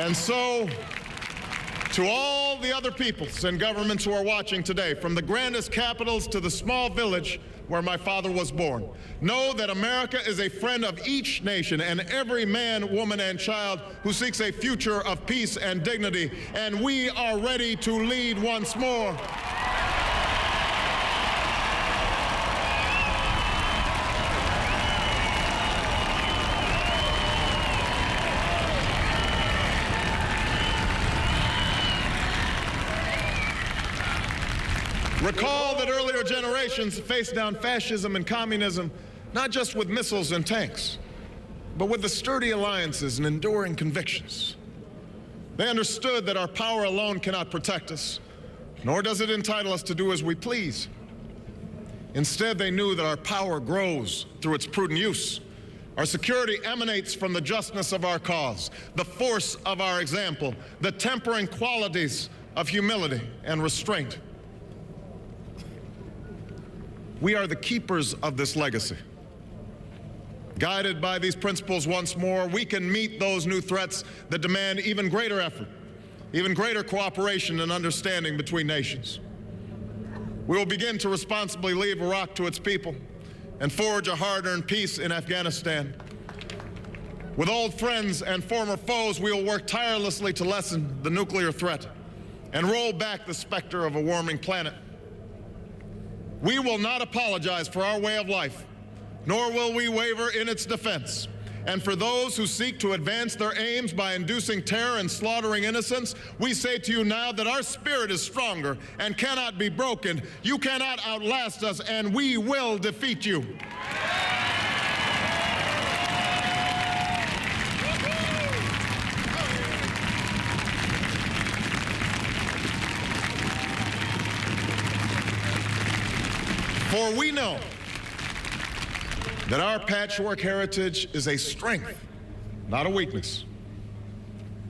And so, to all the other peoples and governments who are watching today, from the grandest capitals to the small village where my father was born, know that America is a friend of each nation and every man, woman, and child who seeks a future of peace and dignity, and we are ready to lead once more. Recall that earlier generations faced down fascism and communism, not just with missiles and tanks, but with the sturdy alliances and enduring convictions. They understood that our power alone cannot protect us, nor does it entitle us to do as we please. Instead, they knew that our power grows through its prudent use. Our security emanates from the justness of our cause, the force of our example, the tempering qualities of humility and restraint. We are the keepers of this legacy. Guided by these principles once more, we can meet those new threats that demand even greater effort, even greater cooperation and understanding between nations. We will begin to responsibly leave Iraq to its people and forge a hard-earned peace in Afghanistan. With old friends and former foes, we will work tirelessly to lessen the nuclear threat and roll back the specter of a warming planet. We will not apologize for our way of life, nor will we waver in its defense. And for those who seek to advance their aims by inducing terror and slaughtering innocents, we say to you now that our spirit is stronger and cannot be broken. You cannot outlast us, and we will defeat you. For we know that our patchwork heritage is a strength, not a weakness.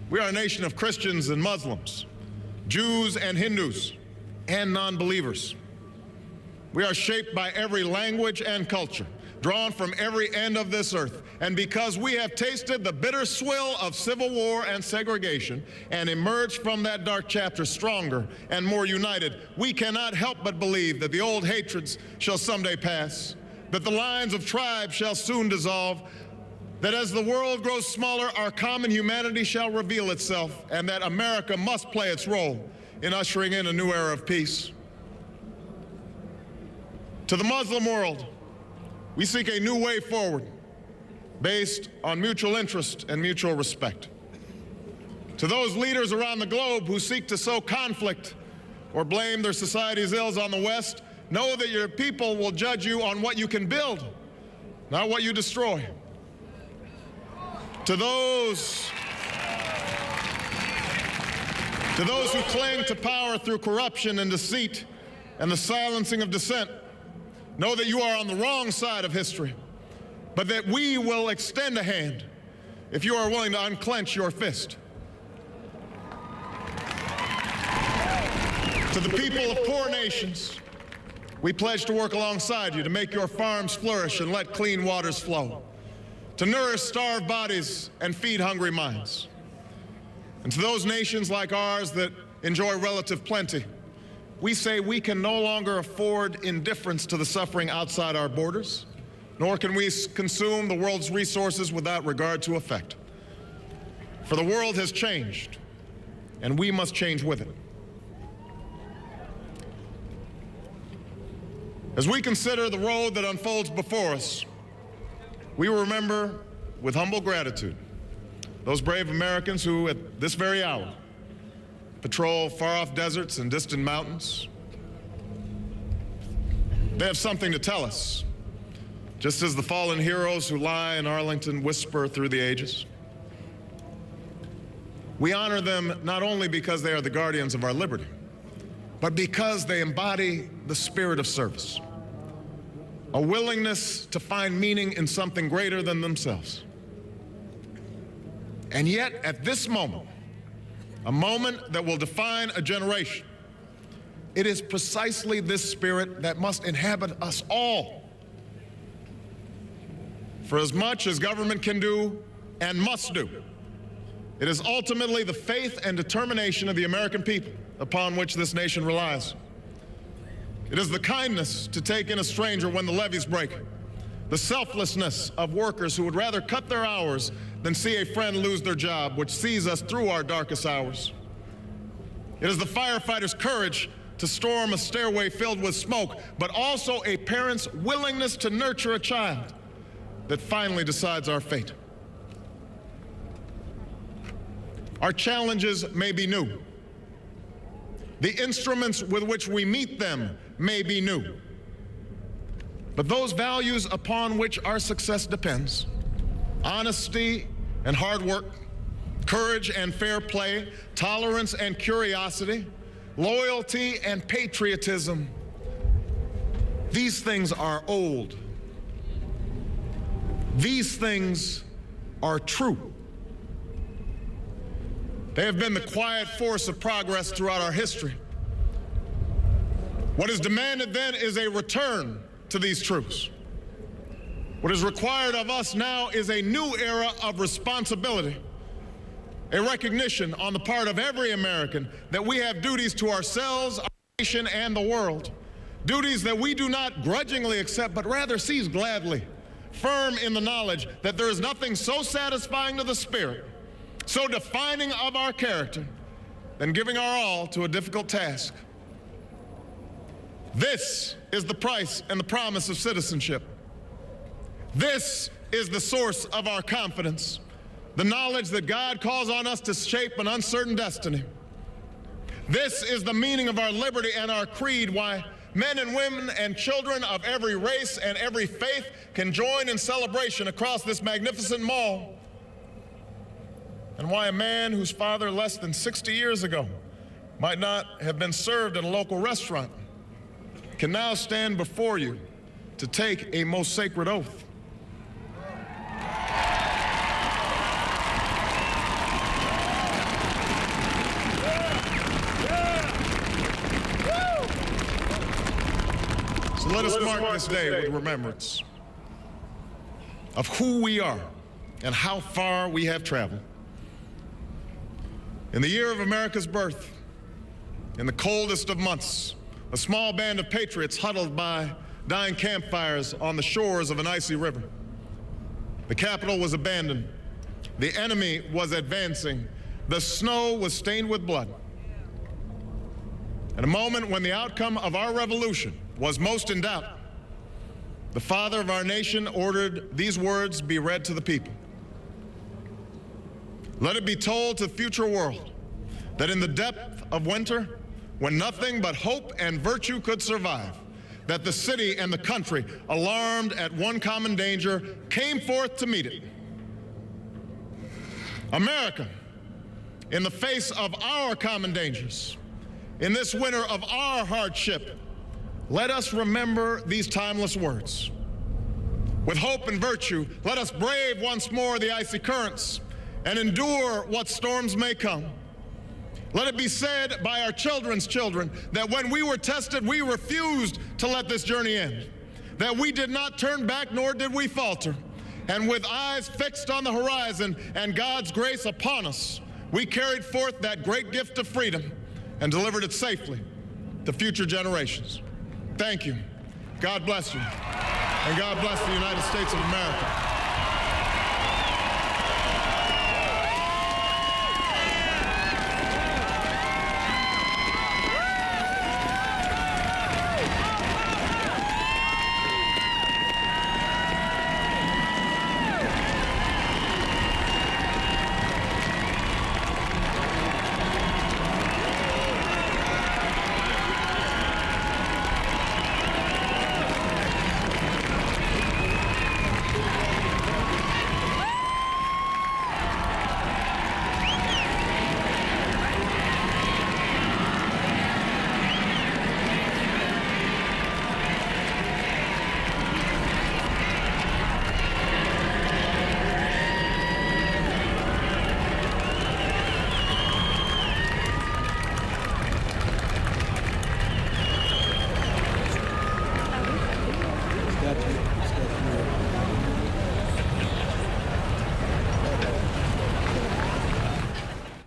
We are a nation of Christians and Muslims, Jews and Hindus, and non-believers. We are shaped by every language and culture, drawn from every end of this earth. And because we have tasted the bitter swill of civil war and segregation and emerged from that dark chapter stronger and more united, we cannot help but believe that the old hatreds shall someday pass, that the lines of tribes shall soon dissolve, that as the world grows smaller, our common humanity shall reveal itself, and that America must play its role in ushering in a new era of peace. To the Muslim world, we seek a new way forward based on mutual interest and mutual respect. To those leaders around the globe who seek to sow conflict or blame their society's ills on the West, know that your people will judge you on what you can build, not what you destroy. To those who cling to power through corruption and deceit and the silencing of dissent, know that you are on the wrong side of history, but that we will extend a hand if you are willing to unclench your fist. To the people of poor nations, we pledge to work alongside you to make your farms flourish and let clean waters flow, to nourish starved bodies and feed hungry minds. And to those nations like ours that enjoy relative plenty, we say we can no longer afford indifference to the suffering outside our borders, nor can we consume the world's resources without regard to effect. For the world has changed, and we must change with it. As we consider the road that unfolds before us, we will remember with humble gratitude those brave Americans who, at this very hour, patrol far-off deserts and distant mountains. They have something to tell us, just as the fallen heroes who lie in Arlington whisper through the ages. We honor them not only because they are the guardians of our liberty, but because they embody the spirit of service, a willingness to find meaning in something greater than themselves. And yet, at this moment, a moment that will define a generation, it is precisely this spirit that must inhabit us all. For as much as government can do and must do, It is ultimately the faith and determination of the American people upon which this nation relies. It is the kindness to take in a stranger when the levees break, the selflessness of workers who would rather cut their hours than see a friend lose their job, which sees us through our darkest hours. It is the firefighter's courage to storm a stairway filled with smoke, but also a parent's willingness to nurture a child that finally decides our fate. Our challenges may be new. The instruments with which we meet them may be new. But those values upon which our success depends, honesty and hard work, courage and fair play, tolerance and curiosity, loyalty and patriotism, these things are old. These things are true. They have been the quiet force of progress throughout our history. What is demanded then is a return to these truths. What is required of us now is a new era of responsibility, a recognition on the part of every American that we have duties to ourselves, our nation, and the world, duties that we do not grudgingly accept, but rather seize gladly, firm in the knowledge that there is nothing so satisfying to the spirit, so defining of our character, than giving our all to a difficult task. This is the price and the promise of citizenship. This is the source of our confidence, the knowledge that God calls on us to shape an uncertain destiny. This is the meaning of our liberty and our creed, why men and women and children of every race and every faith can join in celebration across this magnificent mall, and why a man whose father less than 60 years ago might not have been served at a local restaurant can now stand before you to take a most sacred oath. So let us mark this day with remembrance of who we are and how far we have traveled. In the year of America's birth, in the coldest of months, a small band of patriots huddled by dying campfires on the shores of an icy river. The capital was abandoned. The enemy was advancing. The snow was stained with blood. At a moment when the outcome of our revolution was most in doubt, the father of our nation ordered these words be read to the people. Let it be told to the future world that in the depth of winter, when nothing but hope and virtue could survive, that the city and the country, alarmed at one common danger, came forth to meet it. America, in the face of our common dangers, in this winter of our hardship, let us remember these timeless words. With hope and virtue, let us brave once more the icy currents and endure what storms may come. Let it be said by our children's children that when we were tested, we refused to let this journey end, that we did not turn back nor did we falter. And with eyes fixed on the horizon and God's grace upon us, we carried forth that great gift of freedom and delivered it safely to future generations. Thank you. God bless you. And God bless the United States of America.